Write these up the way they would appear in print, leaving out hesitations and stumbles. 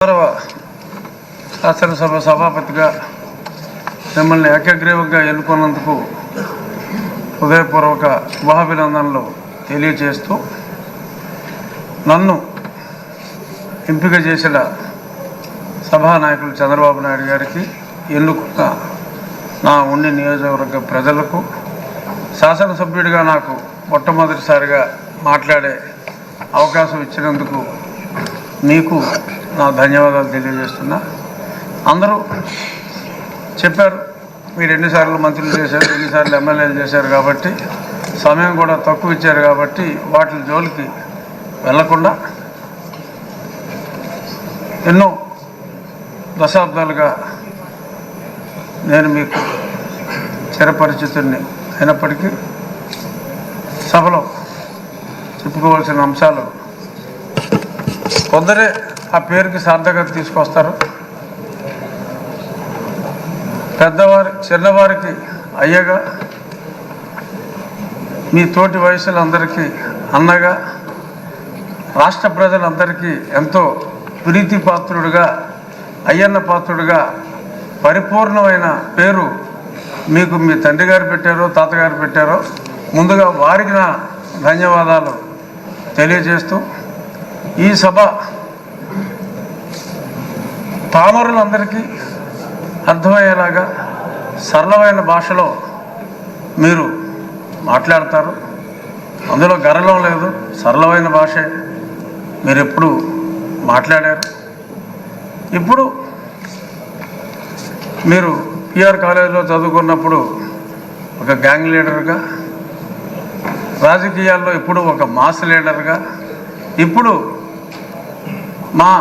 గౌరవ శాసనసభ సభాపతిగా మిమ్మల్ని ఏకగ్రీవంగా ఎన్నుకున్నందుకు హృదయపూర్వక శుభాభినందనలు తెలియజేస్తూ, నన్ను ఎంపిక చేసిన సభానాయకులు చంద్రబాబు నాయుడు గారికి, ఎన్నుకున్న నా ఉండి నియోజకవర్గ ప్రజలకు, శాసనసభ్యుడిగా నాకు మొట్టమొదటిసారిగా మాట్లాడే అవకాశం ఇచ్చినందుకు మీకు నా ధన్యవాదాలు తెలియజేస్తున్నా. అందరూ చెప్పారు, మీరు ఎన్నిసార్లు మంత్రులు చేశారు, ఎన్నిసార్లు ఎమ్మెల్యేలు చేశారు కాబట్టి సమయం కూడా తక్కువ ఇచ్చారు కాబట్టి వాటి జోలికి వెళ్లకుండా ఎన్నో దశాబ్దాలుగా నేను మీకు చిరపరిచితుడిని అయినప్పటికీ సభలో చెప్పుకోవాల్సిన అంశాలు కొందరే ఆ పేరుకి సార్థకత తీసుకొస్తారు. చిన్నవారికి అయ్యగా, మీ తోటి వయసులందరికీ అన్నగా, రాష్ట్ర ప్రజలందరికీ ఎంతో ప్రీతిపాత్రుడుగా, అయ్యన్న పాత్రుడుగా పరిపూర్ణమైన పేరు మీకు మీ తండ్రి గారు పెట్టారో తాతగారు పెట్టారో, ముందుగా వారికి నా ధన్యవాదాలు తెలియజేస్తూ, ఈ సభ పామరులందరికీ అర్థమయ్యేలాగా సరళమైన భాషలో మీరు మాట్లాడతారు. అందులో గర్వం లేదు, సరళమైన భాషే మీరు ఎప్పుడు మాట్లాడారు. ఇప్పుడు మీరు పిఆర్ కాలేజీలో చదువుకున్నప్పుడు ఒక గ్యాంగ్ లీడర్గా, రాజకీయాల్లో ఇప్పుడు ఒక మాస్ లీడర్గా, ఇప్పుడు మా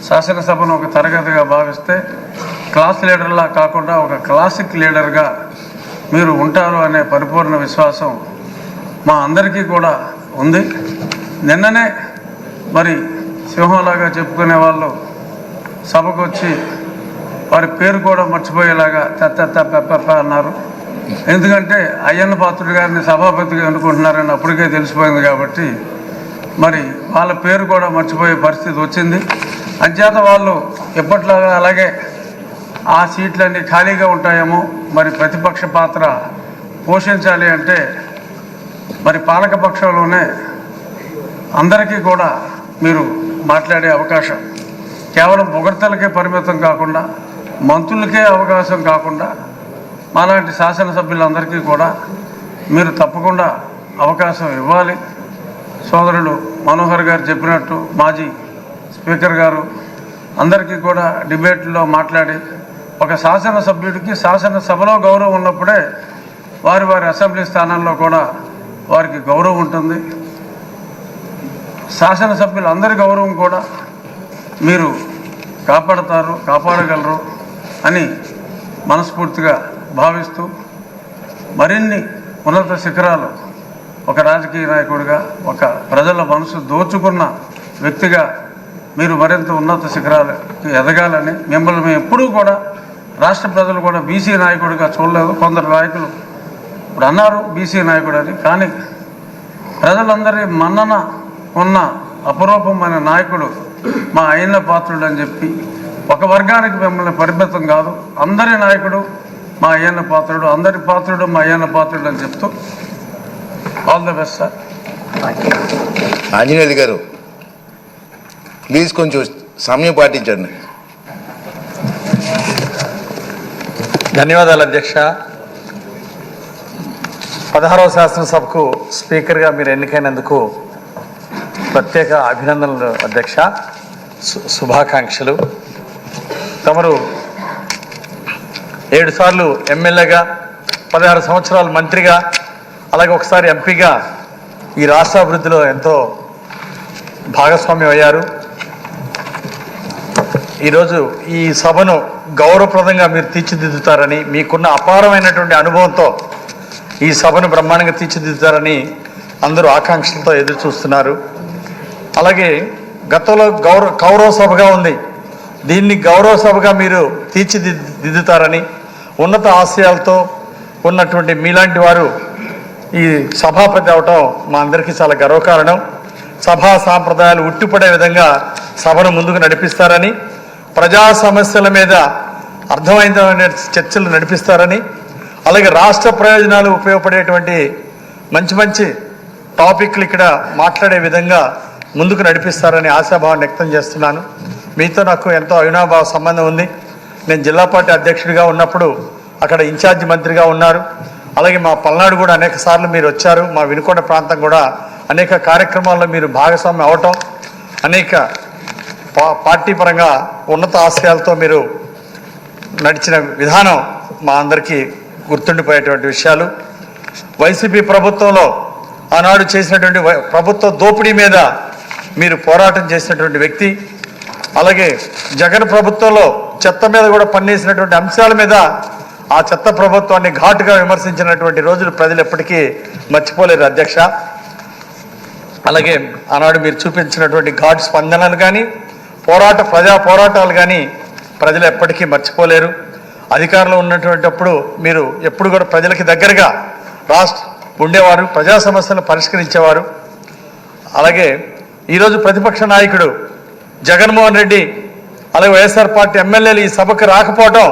శాసనసభను ఒక తరగతిగా భావిస్తే క్లాస్ లీడర్లా కాకుండా ఒక క్లాసిక్ లీడర్గా మీరు ఉంటారు అనే పరిపూర్ణ విశ్వాసం మా అందరికీ కూడా ఉంది. నిన్ననే మరి సింహంలాగా చెప్పుకునే వాళ్ళు సభకు వచ్చి వారి పేరు కూడా మర్చిపోయేలాగా పెప్ప అన్నారు. ఎందుకంటే అయ్యన్న పాత్రుడు గారిని సభాపతిగా ఎన్నుకుంటున్నారని అప్పటికే తెలిసిపోయింది కాబట్టి మరి వాళ్ళ పేరు కూడా మర్చిపోయే పరిస్థితి వచ్చింది. అంచేత వాళ్ళు ఎప్పట్లాగా అలాగే ఆ సీట్లన్నీ ఖాళీగా ఉంటాయేమో, మరి ప్రతిపక్ష పాత్ర పోషించాలి అంటే మరి పాలకపక్షంలోనే అందరికీ కూడా మీరు మాట్లాడే అవకాశం, కేవలం పొగడ్తలకే పరిమితం కాకుండా, మంత్రులకే అవకాశం కాకుండా, మాలాంటి శాసనసభ్యులందరికీ కూడా మీరు తప్పకుండా అవకాశం ఇవ్వాలి. సోదరుడు మనోహర్ గారు చెప్పినట్టు మాజీ స్పీకర్ గారు అందరికీ కూడా డిబేట్లో మాట్లాడి, ఒక శాసనసభ్యుడికి శాసనసభలో గౌరవం ఉన్నప్పుడే వారి వారి అసెంబ్లీ స్థానాల్లో కూడా వారికి గౌరవం ఉంటుంది. శాసనసభ్యులందరి గౌరవం కూడా మీరు కాపాడగలరు అని మనస్ఫూర్తిగా భావిస్తూ, మరిన్ని ఉన్నత శిఖరాలు ఒక రాజకీయ నాయకుడిగా, ఒక ప్రజల మనసు దోచుకున్న వ్యక్తిగా మీరు మరింత ఉన్నత శిఖరాలకి ఎదగాలని, మిమ్మల్ని మేము ఎప్పుడూ కూడా రాష్ట్ర ప్రజలు కూడా బీసీ నాయకుడిగా చూడలేదు. కొందరు నాయకులు ఇప్పుడు అన్నారు బీసీ నాయకుడు అని, కానీ ప్రజలందరి మన్నన ఉన్న అపరూపమైన నాయకుడు మా అయ్యన్న పాత్రుడు అని చెప్పి, ఒక వర్గానికి మిమ్మల్ని పరిమితం కాదు, అందరి నాయకుడు మా అయ్యన్న పాత్రుడు, అందరి పాత్రుడు మా అయ్యన్న పాత్రుడు అని చెప్తూ all the best sir. Anjaneyulu గారు ప్లీజ్ కొంచెం సమయం పాటించండి. ధన్యవాదాలు అధ్యక్ష. 16వ శాసనసభకు స్పీకర్గా మీరు ఎన్నికైనందుకు ప్రత్యేక అభినందనలు అధ్యక్ష, శుభాకాంక్షలు. తమరు 7 సార్లు ఎమ్మెల్యేగా, 16 సంవత్సరాలు మంత్రిగా, అలాగే ఒకసారి ఎంపీగా ఈ రాష్ట్ర అభివృద్ధిలో ఎంతో భాగస్వామ్యం అయ్యారు. ఈరోజు ఈ సభను గౌరవప్రదంగా మీరు తీర్చిదిద్దుతారని, మీకున్న అపారమైనటువంటి అనుభవంతో ఈ సభను బ్రహ్మాండంగా తీర్చిదిద్దుతారని అందరూ ఆకాంక్షలతో ఎదురు చూస్తున్నారు. అలాగే గతంలో కౌరవ సభగా ఉంది, దీన్ని గౌరవ సభగా మీరు తీర్చిదిద్దుతారని, ఉన్నత ఆశయాలతో ఉన్నటువంటి మీలాంటి వారు ఈ సభాపతి అవటం మా అందరికీ చాలా గర్వకారణం. సభా సాంప్రదాయాలు ఉట్టిపడే విధంగా సభను ముందుకు నడిపిస్తారని, ప్రజా సమస్యల మీద అర్థమైన చర్చలు నడిపిస్తారని, అలాగే రాష్ట్ర ప్రయోజనాలు ఉపయోగపడేటువంటి మంచి మంచి టాపిక్లు ఇక్కడ మాట్లాడే విధంగా ముందుకు నడిపిస్తారని ఆశాభావం వ్యక్తం చేస్తున్నాను. మీతో నాకు ఎంతో అవినాభావ సంబంధం ఉంది. నేను జిల్లా పార్టీ అధ్యక్షుడిగా ఉన్నప్పుడు అక్కడ ఇన్ఛార్జి మంత్రిగా ఉన్నారు. అలాగే మా పల్నాడు కూడా అనేక సార్లు మీరు వచ్చారు. మా వినుకొండ ప్రాంతం కూడా అనేక కార్యక్రమాల్లో మీరు భాగస్వామ్యం అవటం, అనేక పార్టీ పరంగా ఉన్నత ఆశయాలతో మీరు నడిచిన విధానం మా అందరికీ గుర్తుండిపోయేటువంటి విషయాలు. వైసీపీ ప్రభుత్వంలో ఆనాడు చేసినటువంటి ప్రభుత్వ దోపిడీ మీద మీరు పోరాటం చేసినటువంటి వ్యక్తి. అలాగే జగన్ ప్రభుత్వంలో చెత్త మీద కూడా పన్నేసినటువంటి అంశాల మీద ఆ చెత్త ప్రభుత్వాన్ని ఘాటుగా విమర్శించినటువంటి రోజులు ప్రజలు ఎప్పటికీ మర్చిపోలేరు అధ్యక్ష. అలాగే ఆనాడు మీరు చూపించినటువంటి ఘాటు స్పందనలు కానీ ప్రజా పోరాటాలు కానీ ప్రజలు ఎప్పటికీ మర్చిపోలేరు. అధికారంలో ఉన్నటువంటిప్పుడు మీరు ఎప్పుడు కూడా ప్రజలకి దగ్గరగా ఉండేవారు, ప్రజా సమస్యలను పరిష్కరించేవారు. అలాగే ఈరోజు ప్రతిపక్ష నాయకుడు జగన్మోహన్ రెడ్డి అలాగే వైఎస్ఆర్ పార్టీ ఎమ్మెల్యేలు ఈ సభకు రాకపోవడం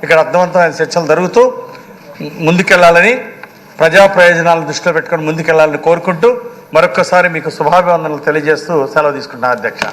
ఇక్కడ అర్థవంతమైన చర్చలు జరుగుతూ ముందుకెళ్లాలని, ప్రజా ప్రయోజనాలను దృష్టిలో పెట్టుకొని ముందుకెళ్లాలని కోరుకుంటూ మరొక్కసారి మీకు శుభాభివందనలు తెలియజేస్తూ సెలవు తీసుకుంటున్నాను అధ్యక్ష.